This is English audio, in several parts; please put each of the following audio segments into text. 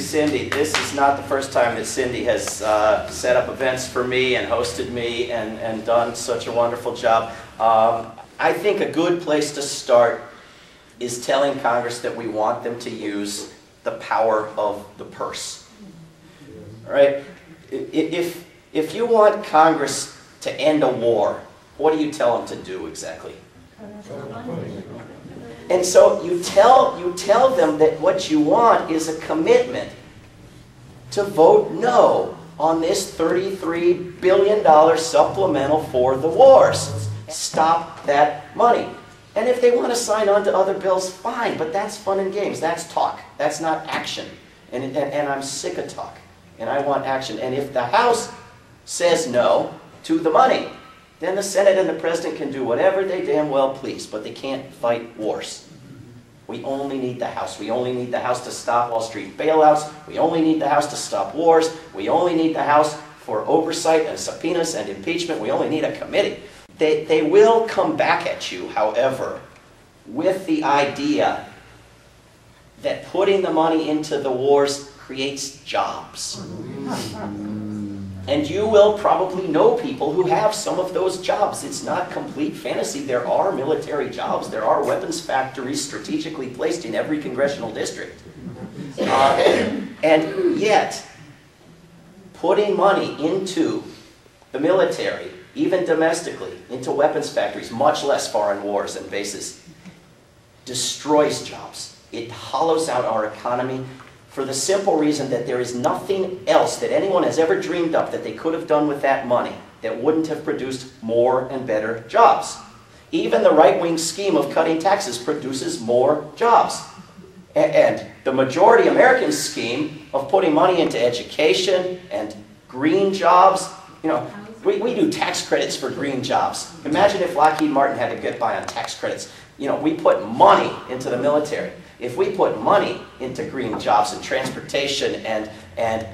Cindy. This is not the first time that Cindy has set up events for me and hosted me and done such a wonderful job. I think a good place to start is telling Congress that we want them to use the power of the purse. All right? If you want Congress to end a war, what do you tell them to do exactly? And so you tell them that what you want is a commitment to vote no on this $33 billion supplemental for the wars. Stop that money. And if they want to sign on to other bills, fine, but that's fun and games. That's talk. That's not action. And I'm sick of talk. And I want action. And if the House says no to the money, then the Senate and the President can do whatever they damn well please, but they can't fight wars. We only need the House. We only need the House to stop Wall Street bailouts. We only need the House to stop wars. We only need the House for oversight and subpoenas and impeachment. We only need a committee. They will come back at you, however, with the idea that putting the money into the wars creates jobs. And you will probably know people who have some of those jobs. It's not complete fantasy. There are military jobs. There are weapons factories strategically placed in every congressional district. And yet, putting money into the military, even domestically, into weapons factories, much less foreign wars and bases, destroys jobs. It hollows out our economy for the simple reason that there is nothing else that anyone has ever dreamed up that they could have done with that money that wouldn't have produced more and better jobs. Even the right-wing scheme of cutting taxes produces more jobs. And the majority American scheme of putting money into education and green jobs, you know, we do tax credits for green jobs. Imagine if Lockheed Martin had to get by on tax credits. You know, we put money into the military. If we put money into green jobs and transportation and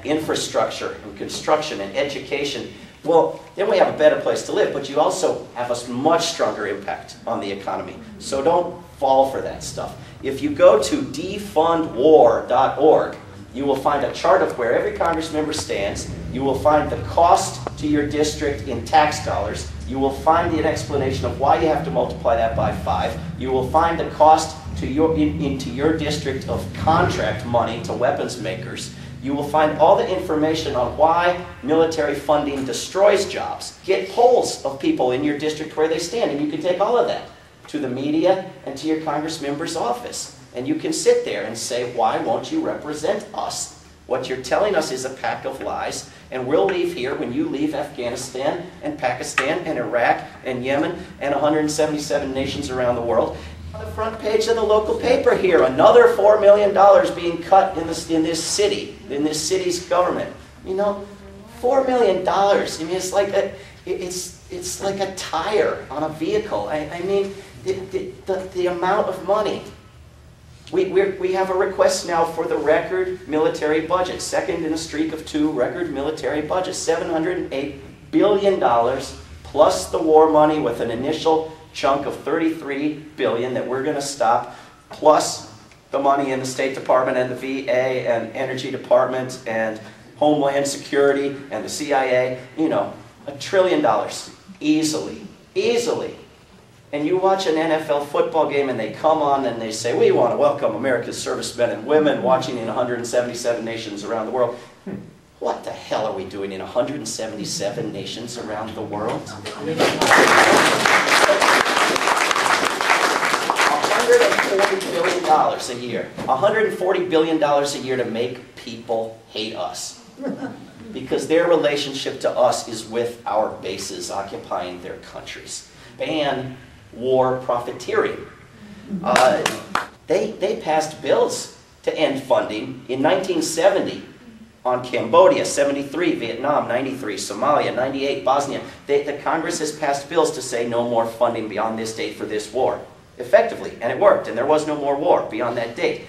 infrastructure and construction and education, well, then we have a better place to live, but you also have a much stronger impact on the economy. So don't fall for that stuff. If you go to defundwar.org, you will find a chart of where every Congress member stands. You will find the cost to your district in tax dollars. You will find an explanation of why you have to multiply that by 5. You will find the cost to into your district of contract money to weapons makers. You will find all the information on why military funding destroys jobs. Get polls of people in your district where they stand, and you can take all of that to the media and to your Congress member's office. And you can sit there and say, why won't you represent us? What you're telling us is a pack of lies, and we'll leave here when you leave Afghanistan and Pakistan and Iraq and Yemen and 177 nations around the world. On the front page of the local paper here, another $4 million being cut in this city's government. You know, $4 million. I mean, it's like it's like a tire on a vehicle. I mean, the amount of money. We have a request now for the record military budget, second in a streak of 2 record military budgets, $708 billion plus the war money with an initial chunk of $33 billion that we're going to stop, plus the money in the State Department and the VA and Energy Department and Homeland Security and the CIA, you know, $1 trillion, easily, easily. And you watch an NFL football game and they come on and they say, we want to welcome America's servicemen and women watching in 177 nations around the world. What the hell are we doing in 177 nations around the world? $140 billion a year. $140 billion a year to make people hate us. Because their relationship to us is with our bases occupying their countries. Ban war profiteering. They passed bills to end funding in 1970 on Cambodia, 73, Vietnam, 93, Somalia, 98, Bosnia. The Congress has passed bills to say no more funding beyond this date for this war. Effectively, and it worked, and there was no more war beyond that date.